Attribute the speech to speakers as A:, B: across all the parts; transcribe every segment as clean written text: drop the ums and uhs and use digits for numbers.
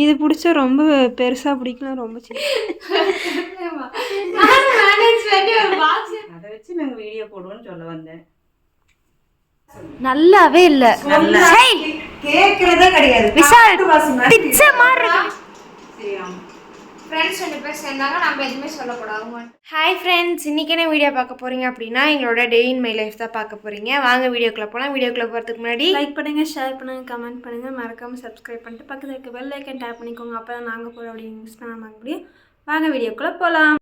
A: இது பிடிச்சா ரொம்ப பெருசாக பிடிக்கலாம், ரொம்ப
B: அதை வச்சு நாங்கள் வீடியோ போடுவோம்னு சொல்ல வந்தேன்.
C: நல்லாவே இல்லை,
B: கேட்கறதே கிடையாது.
C: பிச்சை மாதிரி இருக்கு.
A: ஃப்ரெண்ட்ஸ் 2 பேர் சேர்ந்தாங்க, நம்ம எதுவுமே சொல்லக்கூடாது.
C: ஹாய் ஃப்ரெண்ட்ஸ், இன்றைக்கி என்ன வீடியோ பார்க்க போகிறீங்க அப்படின்னா எங்களோட டே இன் மை லைஃப் தான் பார்க்க போகிறீங்க. வாங்க வீடியோக்குள்ளே போகலாம். வீடியோக்குள்ளே போகிறதுக்கு முன்னாடி
A: லைக் பண்ணுங்கள், ஷேர் பண்ணுங்கள், கமெண்ட் பண்ணுங்கள், மறக்காமல் சப்ஸ்கிரைப் பண்ணிட்டு பக்கத்தில் இருக்க பெல் ஐக்கன் டேப் பண்ணிக்கோங்க. அப்போ தான் நாங்கள் போகிற அப்படி மிஸ் பண்ணாமல் முடியும். வாங்க வீடியோக்குள்ளே போகலாம்.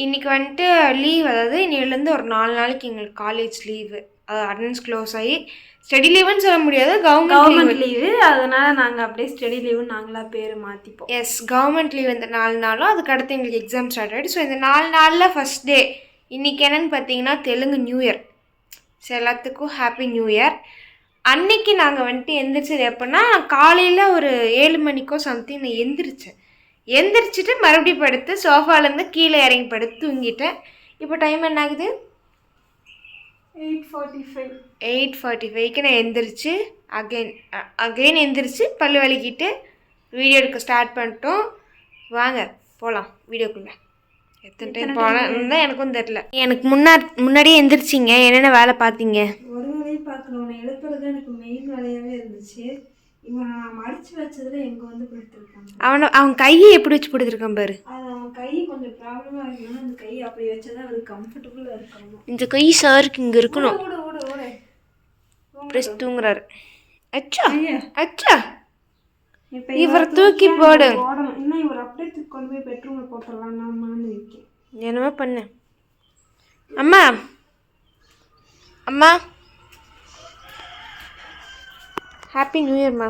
C: இன்றைக்கி வந்துட்டு லீவ், அதாவது இன்னிலேருந்து ஒரு 4 நாளைக்கு எங்களுக்கு காலேஜ் லீவு, அது அட்டெண்டன்ஸ் க்ளோஸ் ஆகி ஸ்டடி லீவுன்னு சொல்ல முடியாது, கவர்மெண்ட்
A: லீவு. அதனால் நாங்கள் அப்படியே ஸ்டடி லீவுன்னு நாங்களாக பேர் மாற்றிப்போம்.
C: எஸ், கவர்மெண்ட் லீவ் இந்த 4 நாளும். அதுக்கடுத்து எங்களுக்கு எக்ஸாம் ஸ்டார்ட் ஆகிடுச்சு. ஸோ இந்த 4 நாளில் ஃபஸ்ட் டே இன்றைக்கி என்னென்னு பார்த்தீங்கன்னா தெலுங்கு நியூ இயர். ஸோ எல்லாத்துக்கும் ஹாப்பி நியூ இயர். அன்னைக்கு நாங்கள் வந்துட்டு எந்திரிச்சது எப்படின்னா, காலையில் ஒரு 7 மணிக்கோ சம்திங் நான் எந்திரிச்சிட்டு மறுபடியும் படுத்து சோஃபாலேருந்து கீழே இறங்கி படுத்து தூங்கிட்டேன். இப்போ டைம் என்ன ஆகுது? 8:45க்கு நான் எந்திரிச்சு அகெயின் எந்திரிச்சு பல்லு வலிக்கிட்டு வீடியோ எடுக்க ஸ்டார்ட் பண்ணிட்டோம். வாங்க போகலாம் வீடியோக்குள்ளே. எத்தனை டைம் போனால் தான் எனக்கும் தெரில. எனக்கு முன்னாடியே எந்திரிச்சிங்க, என்னென்ன வேலை பார்த்தீங்க?
A: ஒரு வேலையும் பார்க்கணும், எழுப்புறது எனக்கு மெயின் வேலையாகவே இருந்துச்சு. இவன் மடிச்சு வச்சதுல எங்க வந்து படுத்துருக்காங்க.
C: அவன் கையை எப்படி வச்சு படுத்துருக்கான் பாரு.
A: அவன் கை கொஞ்சம் ப்ராப்ளமா இருக்குன்னா அந்த கை அப்படி வச்சதான் அது கம்ஃபர்டபுளா இருக்கணும்.
C: இந்த கை சாருக்கு இங்கே இருக்கணும். ப்ரெஸ் தூங்குறாரு. அச்சா அச்சா, இவரை தூக்கி போடு.
A: இன்னும் இவர் அப்படியே கொண்டு போய் பெட்ரூம்ல போட்டுடலாம் நான் இருக்கேன்.
C: என்னவோ பண்ணு. அம்மா அம்மா, ஹாப்பி நியூ இயர்மா.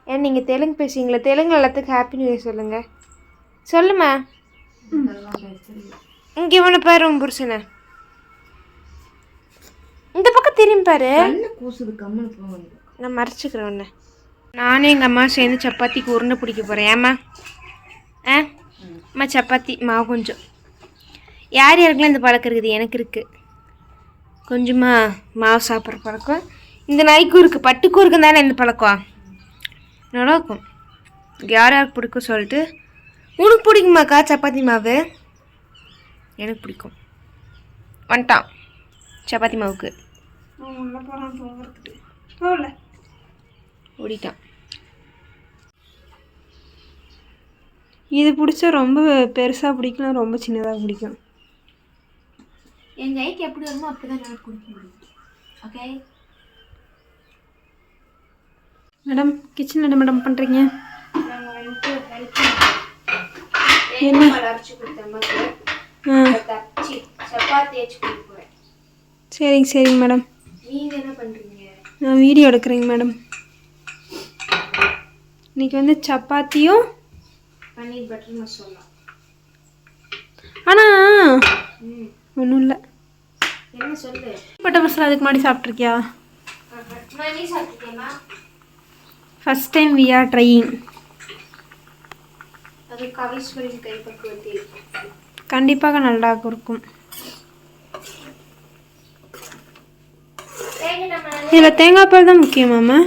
C: ஏன் நீங்கள் தெலுங்கு பேசுவீங்களா? தெலுங்கு எல்லாத்துக்கும் ஹாப்பி நியூ இயர் சொல்லுங்கள். சொல்லுமா. இங்கே இவனை பாரு, உன் புருஷனை இந்த பக்கம் திரும்பி பாரு. நான் மறைச்சிக்கிறேன் ஒன்று. நானும் எங்கள் அம்மா சேர்ந்து சப்பாத்திக்கு உருண்டை பிடிக்க போகிறேன். ஏம்மா? அம்மா சப்பாத்தி மாவு கொஞ்சம். யார் யாருக்கெல்லாம் இந்த பழக்கம் இருக்குது? எனக்கு இருக்குது. கொஞ்சமாக மாவு சாப்பிட்ற பழக்கம். இந்த நாய்க்கும் இருக்குது, பட்டுக்கும் தானே இந்த பழக்கம். நல்லாயிருக்கும். யார் யாருக்கு பிடிக்கும் சொல்லிட்டு. உனக்கு பிடிக்குமாக்கா சப்பாத்தி மாவு? எனக்கு பிடிக்கும். வந்துட்டான் சப்பாத்தி மாவுக்கு. ஓடிட்டான்.
A: இது பிடிச்சா ரொம்ப பெருசாக பிடிக்கலாம், ரொம்ப சின்னதாக பிடிக்கும்.
C: என் கைக்கு எப்படி வருமோ அப்படி தான் எனக்கு பிடிக்க முடியும். ஓகே
A: மேடம், கிச்சனில் என்ன மேடம் பண்ணுறீங்க?
C: நாங்கள் வந்துட்டு என்ன அரைச்சி கொடுத்தேன் அம்மாக்கு. சப்பாத்தி வச்சு கொடுக்க போகிறேன்.
A: சரிங்க மேடம்.
C: நீங்கள் என்ன பண்ணுறீங்க?
A: நான் வீடியோ எடுக்கிறேங்க மேடம். இன்னைக்கு வந்து சப்பாத்தியும்
C: பன்னீர் பட்டர் மசாலா.
A: ஆனால் ஒன்றும் இல்லை.
C: என்ன சொல்லு?
A: பட்டர் மசாலா அதுக்கு முன்னாடி சாப்பிட்ருக்கியா?
C: நீ சாப்பிட்ருக்கேம்மா.
A: First time we are trying.
C: அது கவிஸ்வரின் கைப்பக்குவத்தில்
A: கண்டிப்பாக நல்லா இருக்கும். இதில் தேங்காய் பால் தான் முக்கியமாம்மா.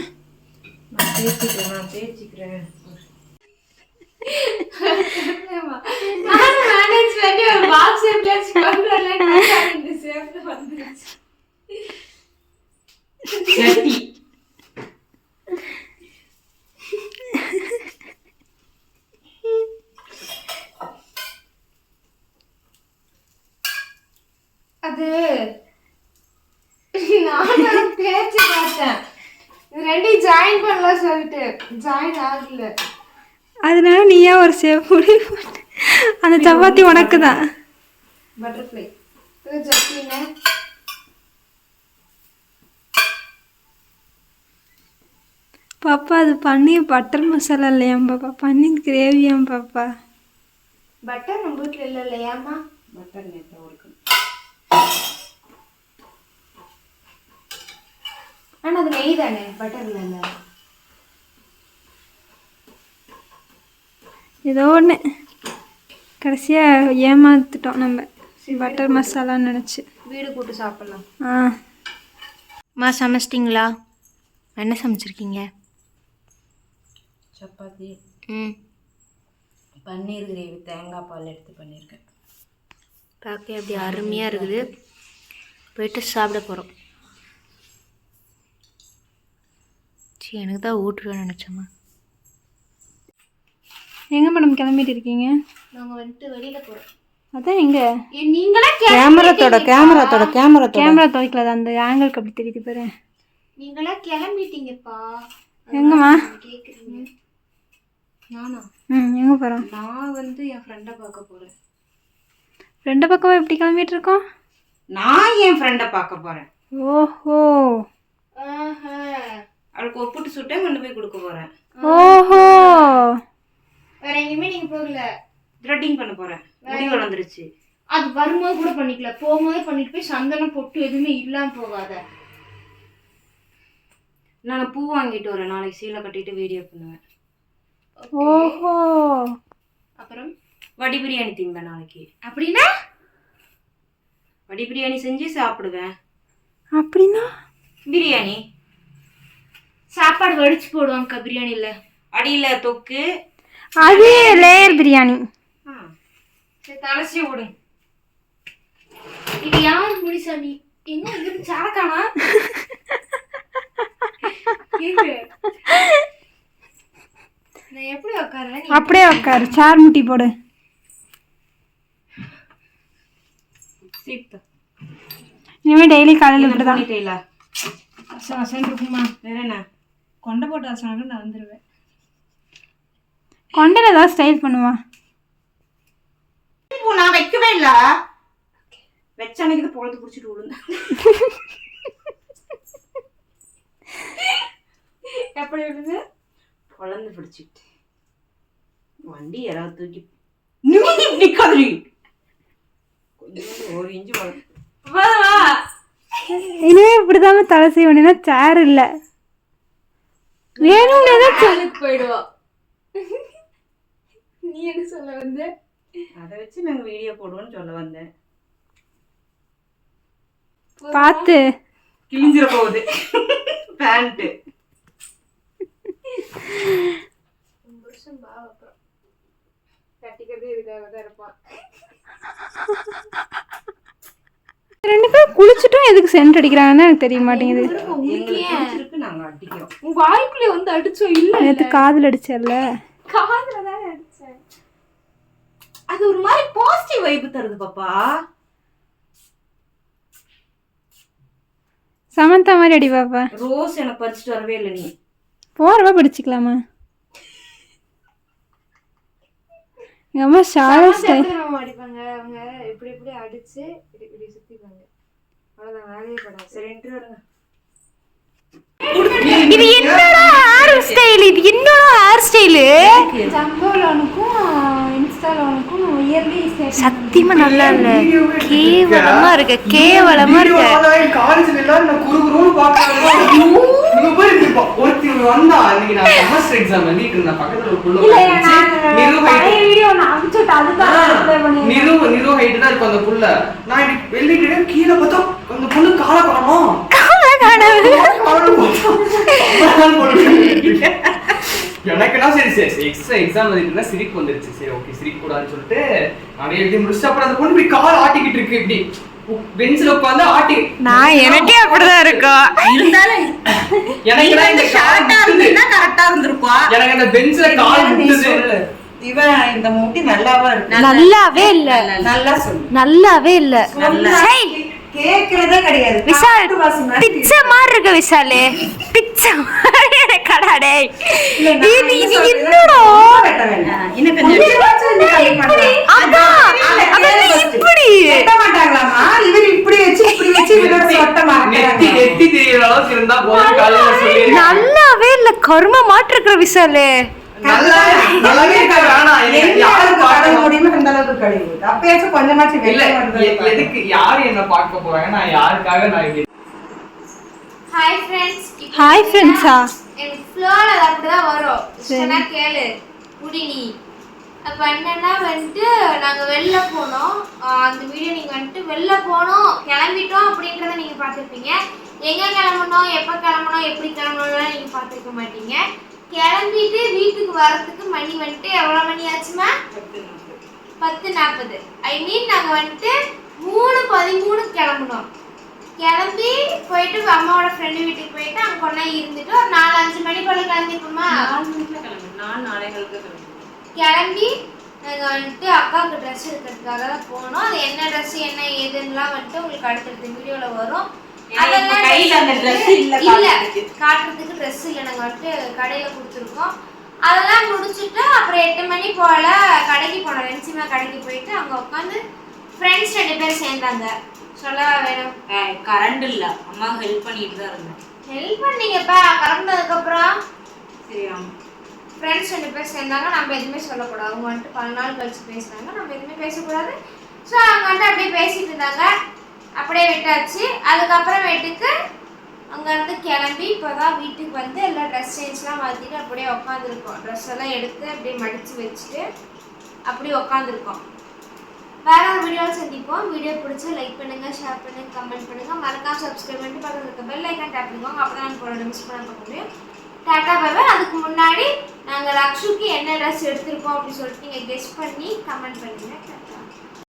C: அது நான் பேச்சு பார்த்தேன், இது ரெண்டையும் ஜாயின் பண்ணலாம் சொல்லிட்டு ஜாயின் ஆகல.
A: அதனால நீயா ஒரு சேவ் முடி போட்டு அந்த சப்பாத்தி உனக்கு தான்.
C: பட்டர்ஃப்ளை சட்னி.
A: பாப்பா அது பன்னீர் பட்டர் மசாலா இல்லையாம் பாப்பா, பன்னீர் கிரேவியாம் பாப்பா.
C: பட்டர் நம்ம வீட்டில் இல்லை இல்லையாம்மா?
B: பட்டர் நேற்று இருக்கு.
C: ஆனால் அது நெய் தானே, பட்டர் இல்லை.
A: ஏதோ ஒன்று கடைசியாக ஏமாத்துட்டோம் நம்ம பட்டர் மசாலான்னு நினச்சி.
C: வீடு கூட்டு சாப்பிட்லாம்.
A: மா சமைச்சிட்டிங்களா? என்ன சமைச்சிருக்கீங்க?
B: சப்பாத்தி,
A: பன்னீர் கிரேவி, தேங்காய் பால் எடுத்து பண்ணியிருக்கேன்.
C: பார்க்க அப்படி அருமையாக இருக்குது. போயிட்டு சாப்பிட போகிறோம். சரி, எனக்கு தான் ஊட்டுருவேன் நினச்சோம்மா.
A: எங்கே மேடம் கிளம்பிட்டு இருக்கீங்க?
C: நாங்கள் வந்துட்டு வெளியில் போகிறோம்.
A: அதான் எங்கே?
C: நீங்களா
B: கேமரா
A: துவைக்கல, அந்த ஆங்கிளுக்கு அப்படி தெரியுது பாரு.
C: நீங்களா கிளம்பிட்டீங்கப்பா.
A: எங்கம்மா
C: கேட்குறீங்க? நானா?
A: எங்கே போகிறோம்?
C: நான் வந்து என் ஃப்ரெண்டை பார்க்க போகிறேன்.
A: ரெண்டு பக்கம் எப்படி கிளம்பிட்டு இருக்கோம்?
B: நான் என் ஃப்ரெண்டை பார்க்க போறேன்.
A: ஓஹோ
B: அவளுக்கு ஒப்புட்டு சுட்டே கொண்டு போய் கொடுக்க போறேன்.
A: ஓஹோ,
C: வேற எங்கேயுமே நீங்கள் போகல?
B: த்ரெட்டிங் பண்ண போறேன். முடி வளர்ந்துருச்சு.
C: அது வரும்போது கூட பண்ணிக்கல, போகும்போது பண்ணிட்டு போய் சந்தனம் பொட்டு எதுவுமே இல்லாமல் போகாத.
B: நான் பூ வாங்கிட்டு வரேன். நாளைக்கு சீலை கட்டிட்டு வீடியோ பண்ணுவேன்.
A: ஓஹோ,
C: அப்புறம்
B: வடி பிரியாணி திம்பேன் நாளைக்கு.
C: அப்படின்னா
B: வடி பிரியாணி செஞ்சு சாப்பிடுவேன்.
A: அப்படின்னா
B: பிரியாணி
C: சாப்பாடு வடிச்சு போடுவாங்கக்கா பிரியாணியில்.
B: அடியில தொக்கு,
A: அது லேயர் பிரியாணி.
B: சரி தலைச்சி விடு.
C: இது யார் முடிசாமி? எங்க இருந்து சாரக்கானா? நான் எப்படி உட்காருவேன்?
A: அப்படியே உட்காரு, சார் முட்டி போடு. இனிமே டெய்லி காலையில் இப்படிதான்.
B: இருக்குமா? வேற என்ன கொண்டை போட்டு அசனாலும் நான் வந்துடுவேன்.
A: கொண்டையில் ஏதாவது ஸ்டைல் பண்ணுவா.
B: நான் வைக்கவே இல்ல. வச்ச அன்னைக்கு பொழுது பிடிச்சிட்டு விடுங்க.
C: எப்படி விடுது?
B: பொழந்து பிடிச்சிட்டு வண்டி யாராவது தூக்கி நிக்காதீ. கொஞ்சம் ஒரு இன்ச்சு
A: இனிமே இப்படிதான் தலை செய்வா. சேர் இல்ல வேணும்
C: போயிடுவோம். நீ என்ன சொல்ல வந்த?
B: அதை வச்சு நாங்க வீடியோ போடுவோம்னு சொல்ல வந்தேன்.
A: பார்த்து
B: கிழிஞ்சிட போகுது பேண்ட்.
C: கட்டிக்கிறது இதுக்காக தான் இருப்பான்.
A: ரெண்டு பேரும் குளிச்சுட்டும் எதுக்கு சென்ட் அடிக்கிறாங்கன்னு எனக்கு தெரிய மாட்டேங்குது.
B: நாங்க அடிக்கிறோம்.
C: உன் வாய்க்குள்ளே வந்து அடிச்சோம். இல்ல
A: நேற்று காதில் அடிச்சல.
C: காதுல தான் அடிச்சேன்.
B: அது ஒரு மாதிரி பாசிட்டிவ் வைப் தருது பாப்பா.
A: சமந்தா மாதிரி அடி பாப்பா.
B: ரோஸ் எனக்கு பறிச்சுட்டு வரவே இல்லை. நீ
A: போறவா படிச்சுக்கலாமா? எங்க அம்மா ஷாலோ ஸ்டைல்
C: அடிப்பாங்க. அவங்க இப்படி இப்படி அடிச்சு இப்படி இப்படி சுத்திப்பாங்க. அவ்வளவுதான், வேலையே படாது.
B: சரி வருங்க.
A: இது என்னடா ஹேர் ஸ்டைல்? இது என்னடா ஹேர் ஸ்டைல்?
C: ஜம்போலனுக்கும் இன்ஸ்டாலனுக்கும் இயர்லி
A: சத்தியமா நல்லா இல்ல. கேவலமா இருக்கு, கேவலமா இருக்கு.
D: காலேஜ்ல எல்லாரும் நான் குறுகுறுன்னு பார்க்கறாங்க. இங்க போய் இப்ப ஒருத்தி வந்தா இன்னைக்கு நான் செமஸ்டர் எக்ஸாம் எழுதிட்டு இருந்தேன். பக்கத்துல ஒரு புள்ள
C: வீடியோ நான் அனுப்பிச்சுட்டு அதுதான் அப்ளை பண்ணேன்.
D: நிரு ஹைட் தான் இருக்கு அந்த புள்ள. நான் இப்படி எழுதிட்டு கீழ பார்த்தா அந்த பொண்ணு கால காணோம். எனக்குனா சரி எக்ஸாம் எழுதிட்டு சிரிப்பு வந்துருச்சு. சரி ஓகே சிரிக்க கூடாதுன்னு சொல்லிட்டு நிறைய எழுதி முடிச்சு அப்புறம் அந்த பொண்ணு இப்படி கால் ஆட்டிக்கிட்டு இருக்கு. இப்படி பெஞ்சில உட்காந்து ஆட்டி.
A: நான் எனக்கே அப்படிதான் இருக்கும்.
D: எனக்கு இந்த
B: ஷார்ட்டா இருந்தா கரெக்ட்டா இருந்திருப்பா.
D: எனக்கு அந்த பெஞ்சில கால் முட்டுது.
B: இவன் இந்த முட்டி நல்லாவா இருக்கு?
A: நல்லாவே இல்ல.
B: நல்லா சொல்லு.
A: நல்லாவே இல்ல.
B: கேக்குறதே கிடையாது.
A: விஷால் பிச்சை மாதிரி இருக்க. விஷாலே பிச்சை மாதிரி கடாடே. இது இது என்னடா?
B: இன்னும் கொஞ்சம்
A: அதான் இப்படி
B: வெட்ட மாட்டாங்களாமா? இவர் இப்படி வச்சு இவரோட வெட்ட மாட்டாங்க.
D: நெத்தி தெரியற அளவுக்கு இருந்தா போதும். காலையில சொல்லி
A: நல்லாவே இல்ல. கர்ம மாட்டு இருக்கிற விஷாலே.
D: நல்லாவே இருக்கா?
B: யாருக்கு ஆட முடியுமோ அந்த அளவுக்கு கழிவு. அப்பயாச்சும் கொஞ்சமாச்சு
D: இல்ல
B: வெட்ட
D: எதுக்கு யாரு என்ன பார்க்க போறாங்க? நான் யாருக்காக நான் இங்க.
C: Hi friends.
A: ஹாய் ஃப்ரெண்ட்ஸா?
C: எனக்கு ஃப்ளோல அப்படிதான் வரும். சொன்னா கேளு. புடி நீ. அப்போ என்னன்னா வந்துட்டு நாங்கள் வெளில போனோம். அந்த வீடியோ நீங்கள் வந்துட்டு வெளில போனோம் கிளம்பிட்டோம் அப்படின்றத நீங்கள் பார்த்துருப்பீங்க. எங்கே கிளம்பணும், எப்போ கிளம்பணும், எப்படி கிளம்பணும்லாம் நீங்கள் பார்த்துருக்க மாட்டீங்க. கிளம்பிட்டு வீட்டுக்கு வரத்துக்கு மணி வந்துட்டு எவ்வளோ மணி ஆச்சுமா? 10:40. ஐ மீன் நாங்கள் வந்துட்டு 3:13 கிளம்புனோம். கிளம்பி போயிட்டு அம்மாவோட ஃப்ரெண்டு வீட்டுக்கு போயிட்டு அங்கே கொண்டா இருந்துட்டு ஒரு 4-5 மணி போல கிளம்பிப்போமா.
B: 4 மணிக்கு கிளம்பி 4-4:30
C: கிளம்பி நாங்கள் வந்துட்டு அக்காவுக்கு ட்ரெஸ் எடுக்கிறதுக்காக தான் போனோம். அது என்ன ட்ரெஸ் என்ன ஏதுன்னெலாம் வந்துட்டு உங்களுக்கு அடுத்தடுத்த வீடியோவில் வரும். அதெல்லாம்
B: கையில அந்த ட்ரெஸ் இல்ல
C: காட்டுறதுக்கு ட்ரெஸ் இல்லை. நாங்கள் வந்துட்டு கடையில் கொடுத்துருக்கோம். அதெல்லாம் முடிச்சுட்டு அப்புறம் 8 மணி போல் கடைக்கு போனோம். வென்சிமா கடைக்கு போயிட்டு அங்கே உட்காந்து ஃப்ரெண்ட்ஸ் 2 பேர் சேர்ந்தாங்க. சொல்லவா வேணும்?
B: கரண்ட் இல்ல, அம்மா ஹெல்ப் பண்ணிட்டு தான் இருந்தேன்.
C: ஹெல்ப் பண்ணீங்கப்பா கறந்ததுக்கப்புறம்.
B: சரி,
C: ஃப்ரெண்ட்ஸ் 2 பேர் சேர்ந்தாங்க. நம்ம எதுவுமே சொல்லக்கூடாது. அவங்க வந்துட்டு 10 நாள் கழிச்சு பேசுனாங்க, நம்ம எதுவுமே பேசக்கூடாது. ஸோ அவங்க வந்துட்டு அப்படியே பேசிட்டு இருந்தாங்க. அப்படியே விட்டாச்சு. அதுக்கப்புறமேட்டுக்கு அங்கேருந்து கிளம்பி இப்போ தான் வீட்டுக்கு வந்து எல்லாம் ட்ரெஸ் சேஞ்ச்லாம் மாற்றிட்டு அப்படியே உட்காந்துருக்கோம். ட்ரெஸ் எல்லாம் எடுத்து அப்படியே மடித்து வச்சுட்டு அப்படியே உட்காந்துருக்கோம். வேற ஒரு வீடியோவில் சந்திப்போம். வீடியோ பிடிச்சா லைக் பண்ணுங்கள், ஷேர் பண்ணுங்கள், கமெண்ட் பண்ணுங்கள். மறக்காம சப்ஸ்கிரைப் பண்ணிட்டு பக்கத்தில் இருக்க பெல் ஐக்கான் டேப் பண்ணிக்கோங்க. அப்போ தான் எனக்கு ஒரு மிஸ் பண்ண பார்க்க முடியும். டாட்டா பாய் பாய். அதுக்கு முன்னாடி நாங்கள் லக்ஷுக்கு என்ன ட்ரெஸ் எடுத்திருக்கோம் அப்படின்னு சொல்லிட்டு நீங்கள் கெஸ் பண்ணி கமெண்ட் பண்ணுங்கள்.